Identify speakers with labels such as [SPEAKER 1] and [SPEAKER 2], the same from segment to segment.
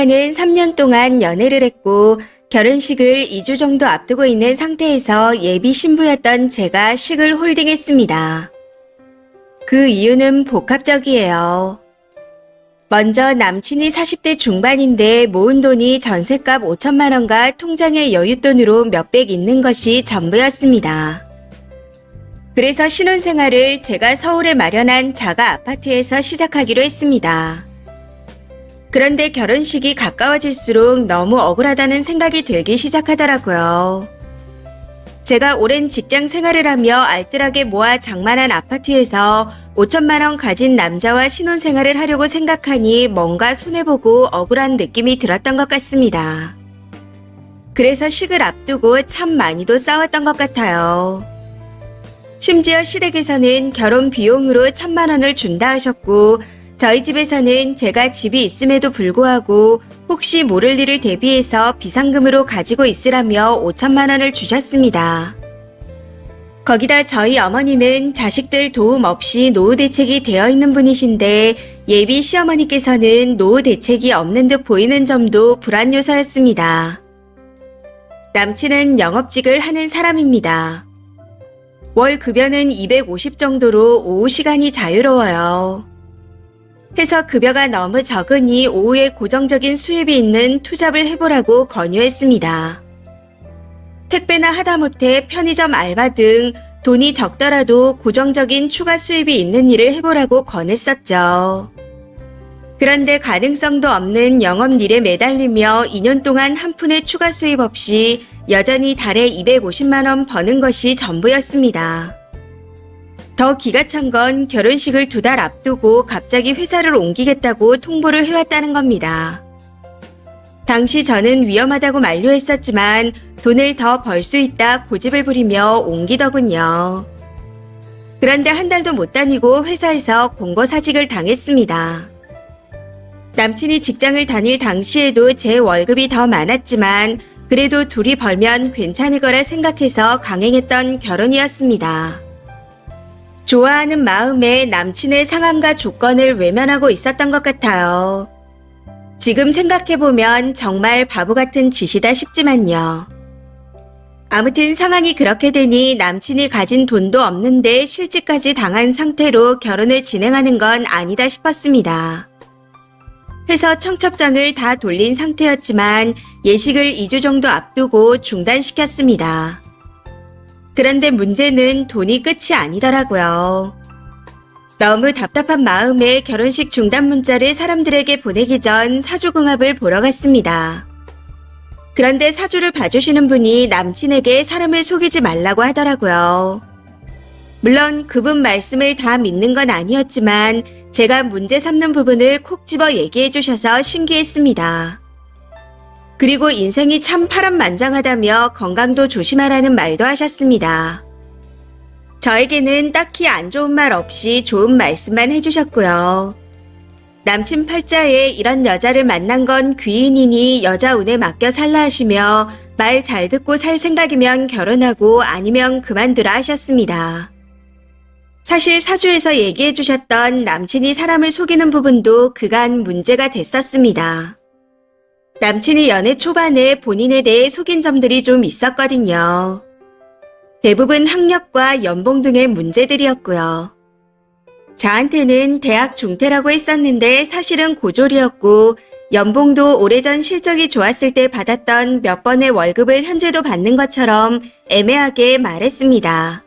[SPEAKER 1] 남편과는 3년 동안 연애를 했고 결혼식을 2주 정도 앞두고 있는 상태에서 예비 신부였던 제가 식을 홀딩했습니다. 그 이유는 복합적이에요. 먼저 남친이 40대 중반인데 모은 돈이 전셋값 5천만 원과 통장에 여윳돈으로 몇백 있는 것이 전부였습니다. 그래서 신혼생활을 제가 서울에 마련한 자가 아파트에서 시작하기로 했습니다. 그런데 결혼식이 가까워질수록 너무 억울하다는 생각이 들기 시작하더라고요. 제가 오랜 직장 생활을 하며 알뜰하게 모아 장만한 아파트에서 5천만 원 가진 남자와 신혼생활을 하려고 생각하니 뭔가 손해보고 억울한 느낌이 들었던 것 같습니다. 그래서 식을 앞두고 참 많이도 싸웠던 것 같아요. 심지어 시댁에서는 결혼 비용으로 1,000만 원을 준다 하셨고 저희 집에서는 제가 집이 있음에도 불구하고 혹시 모를 일을 대비해서 비상금으로 가지고 있으라며 5천만 원을 주셨습니다. 거기다 저희 어머니는 자식들 도움 없이 노후 대책이 되어 있는 분이신데 예비 시어머니께서는 노후 대책이 없는 듯 보이는 점도 불안 요소였습니다. 남친은 영업직을 하는 사람입니다. 월 급여는 250 정도로 오후 시간이 자유로워요. 해서 급여가 너무 적으니 오후에 고정적인 수입이 있는 투잡을 해보라고 권유했습니다. 택배나 하다못해 편의점 알바 등 돈이 적더라도 고정적인 추가 수입이 있는 일을 해보라고 권했었죠. 그런데 가능성도 없는 영업일에 매달리며 2년 동안 한 푼의 추가 수입 없이 여전히 달에 250만 원 버는 것이 전부였습니다. 더 기가 찬 건 결혼식을 2달 앞두고 갑자기 회사를 옮기겠다고 통보를 해왔다는 겁니다. 당시 저는 위험하다고 만류했었지만 돈을 더 벌 수 있다 고집을 부리며 옮기더군요. 그런데 한 달도 못 다니고 회사에서 공고사직을 당했습니다. 남친이 직장을 다닐 당시에도 제 월급이 더 많았지만 그래도 둘이 벌면 괜찮을 거라 생각해서 강행했던 결혼이었습니다. 좋아하는 마음에 남친의 상황과 조건을 외면하고 있었던 것 같아요. 지금 생각해보면 정말 바보 같은 짓이다 싶지만요. 아무튼 상황이 그렇게 되니 남친이 가진 돈도 없는데 실직까지 당한 상태로 결혼을 진행하는 건 아니다 싶었습니다. 해서 청첩장을 다 돌린 상태였지만 예식을 2주 정도 앞두고 중단시켰습니다. 그런데 문제는 돈이 끝이 아니더라고요. 너무 답답한 마음에 결혼식 중단 문자를 사람들에게 보내기 전 사주궁합을 보러 갔습니다. 그런데 사주를 봐주시는 분이 남친에게 사람을 속이지 말라고 하더라고요. 물론 그분 말씀을 다 믿는 건 아니었지만 제가 문제 삼는 부분을 콕 집어 얘기해 주셔서 신기했습니다. 그리고 인생이 참 파란만장하다며 건강도 조심하라는 말도 하셨습니다. 저에게는 딱히 안 좋은 말 없이 좋은 말씀만 해주셨고요. 남친 팔자에 이런 여자를 만난 건 귀인이니 여자 운에 맡겨 살라 하시며 말 잘 듣고 살 생각이면 결혼하고 아니면 그만두라 하셨습니다. 사실 사주에서 얘기해 주셨던 남친이 사람을 속이는 부분도 그간 문제가 됐었습니다. 남친이 연애 초반에 본인에 대해 속인 점들이 좀 있었거든요. 대부분 학력과 연봉 등의 문제들이었고요. 저한테는 대학 중퇴라고 했었는데 사실은 고졸이었고 연봉도 오래전 실적이 좋았을 때 받았던 몇 번의 월급을 현재도 받는 것처럼 애매하게 말했습니다.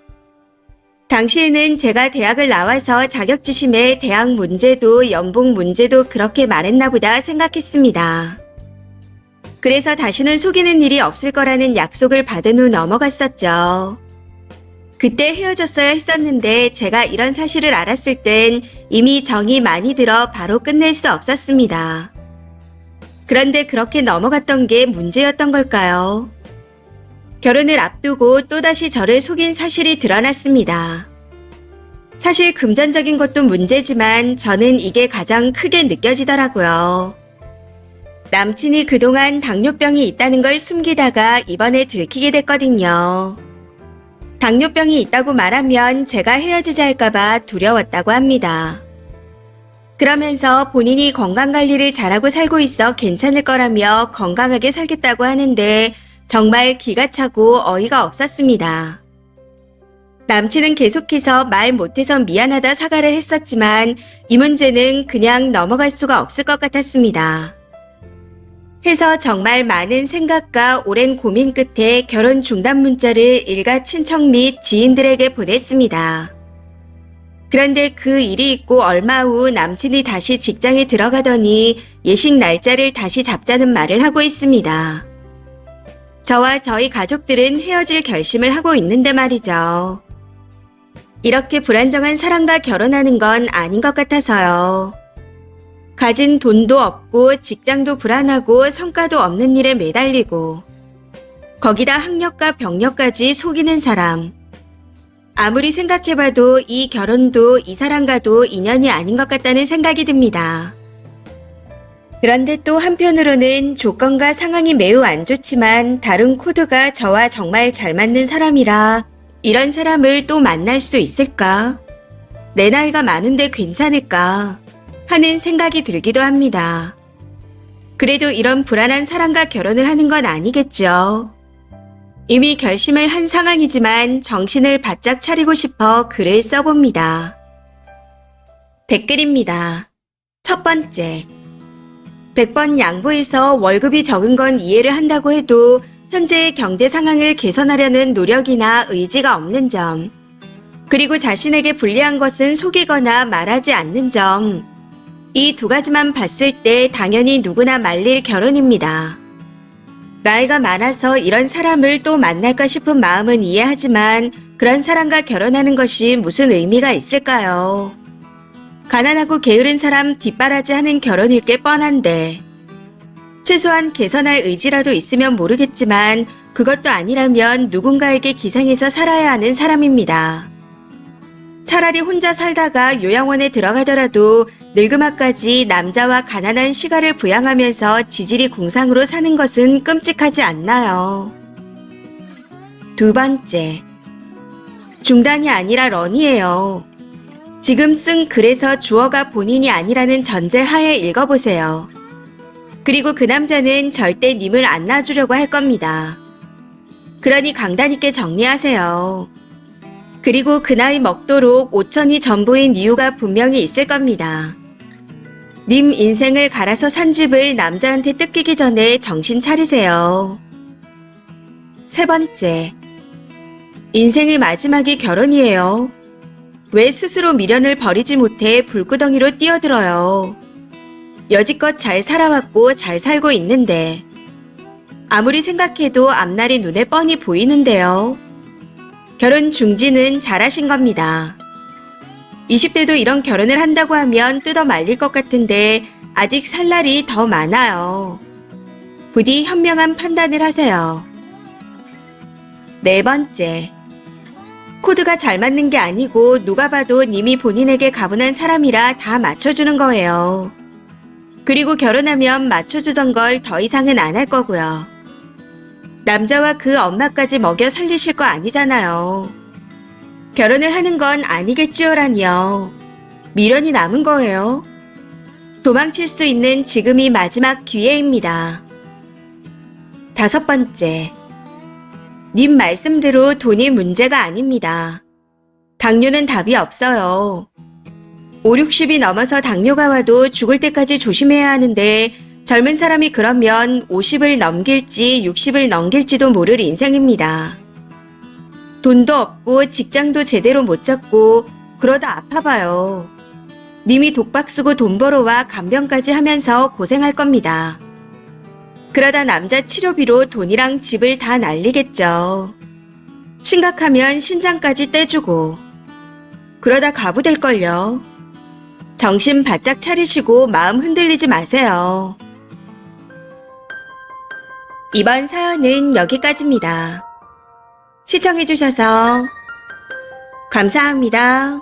[SPEAKER 1] 당시에는 제가 대학을 나와서 자격지심에 대학 문제도 연봉 문제도 그렇게 말했나 보다 생각했습니다. 그래서 다시는 속이는 일이 없을 거라는 약속을 받은 후 넘어갔었죠. 그때 헤어졌어야 했었는데 제가 이런 사실을 알았을 땐 이미 정이 많이 들어 바로 끝낼 수 없었습니다. 그런데 그렇게 넘어갔던 게 문제였던 걸까요? 결혼을 앞두고 또다시 저를 속인 사실이 드러났습니다. 사실 금전적인 것도 문제지만 저는 이게 가장 크게 느껴지더라고요. 남친이 그동안 당뇨병이 있다는 걸 숨기다가 이번에 들키게 됐거든요. 당뇨병이 있다고 말하면 제가 헤어지자 할까봐 두려웠다고 합니다. 그러면서 본인이 건강관리를 잘하고 살고 있어 괜찮을 거라며 건강하게 살겠다고 하는데 정말 기가 차고 어이가 없었습니다. 남친은 계속해서 말 못해서 미안하다 사과를 했었지만 이 문제는 그냥 넘어갈 수가 없을 것 같았습니다. 해서 정말 많은 생각과 오랜 고민 끝에 결혼 중단 문자를 일가 친척 및 지인들에게 보냈습니다. 그런데 그 일이 있고 얼마 후 남친이 다시 직장에 들어가더니 예식 날짜를 다시 잡자는 말을 하고 있습니다. 저와 저희 가족들은 헤어질 결심을 하고 있는데 말이죠. 이렇게 불안정한 사람과 결혼하는 건 아닌 것 같아서요. 가진 돈도 없고 직장도 불안하고 성과도 없는 일에 매달리고 거기다 학력과 병력까지 속이는 사람. 아무리 생각해봐도 이 결혼도 이 사람과도 인연이 아닌 것 같다는 생각이 듭니다. 그런데 또 한편으로는 조건과 상황이 매우 안 좋지만 다른 코드가 저와 정말 잘 맞는 사람이라 이런 사람을 또 만날 수 있을까? 내 나이가 많은데 괜찮을까? 하는 생각이 들기도 합니다. 그래도 이런 불안한 사람과 결혼을 하는 건 아니겠죠. 이미 결심을 한 상황이지만 정신을 바짝 차리고 싶어 글을 써봅니다. 댓글입니다. 첫 번째. 100번 양보해서 월급이 적은 건 이해를 한다고 해도 현재의 경제 상황을 개선하려는 노력이나 의지가 없는 점. 그리고 자신에게 불리한 것은 속이거나 말하지 않는 점. 이 두 가지만 봤을 때 당연히 누구나 말릴 결혼입니다. 나이가 많아서 이런 사람을 또 만날까 싶은 마음은 이해하지만 그런 사람과 결혼하는 것이 무슨 의미가 있을까요? 가난하고 게으른 사람 뒷바라지하는 결혼일 게 뻔한데 최소한 개선할 의지라도 있으면 모르겠지만 그것도 아니라면 누군가에게 기생해서 살아야 하는 사람입니다. 차라리 혼자 살다가 요양원에 들어가더라도 늙음아까지 남자와 가난한 시가를 부양하면서 지질이 궁상으로 사는 것은 끔찍하지 않나요? 두 번째, 중단이 아니라 런이에요. 지금 쓴 글에서 주어가 본인이 아니라는 전제 하에 읽어보세요. 그리고 그 남자는 절대 님을 안 놔주려고 할 겁니다. 그러니 강단 있게 정리하세요. 그리고 그 나이 먹도록 5천이 전부인 이유가 분명히 있을 겁니다. 님 인생을 갈아서 산 집을 남자한테 뜯기기 전에 정신 차리세요. 세 번째, 인생의 마지막이 결혼이에요. 왜 스스로 미련을 버리지 못해 불구덩이로 뛰어들어요. 여지껏 잘 살아왔고 잘 살고 있는데 아무리 생각해도 앞날이 눈에 뻔히 보이는데요. 결혼 중지는 잘하신 겁니다. 20대도 이런 결혼을 한다고 하면 뜯어 말릴 것 같은데 아직 살 날이 더 많아요. 부디 현명한 판단을 하세요. 네 번째, 코드가 잘 맞는 게 아니고 누가 봐도 님이 본인에게 가분한 사람이라 다 맞춰주는 거예요. 그리고 결혼하면 맞춰주던 걸 더 이상은 안 할 거고요. 남자와 그 엄마까지 먹여 살리실 거 아니잖아요. 결혼을 하는 건 아니겠지요라니요. 미련이 남은 거예요. 도망칠 수 있는 지금이 마지막 기회입니다. 다섯 번째, 님 말씀대로 돈이 문제가 아닙니다. 당뇨는 답이 없어요. 5, 60이 넘어서 당뇨가 와도 죽을 때까지 조심해야 하는데 젊은 사람이 그러면 50을 넘길지 60을 넘길지도 모를 인생입니다. 돈도 없고 직장도 제대로 못 잡고 그러다 아파봐요. 님이 독박 쓰고 돈 벌어와 간병까지 하면서 고생할 겁니다. 그러다 남자 치료비로 돈이랑 집을 다 날리겠죠. 심각하면 신장까지 떼주고 그러다 가부 될걸요. 정신 바짝 차리시고 마음 흔들리지 마세요. 이번 사연은 여기까지입니다. 시청해주셔서 감사합니다.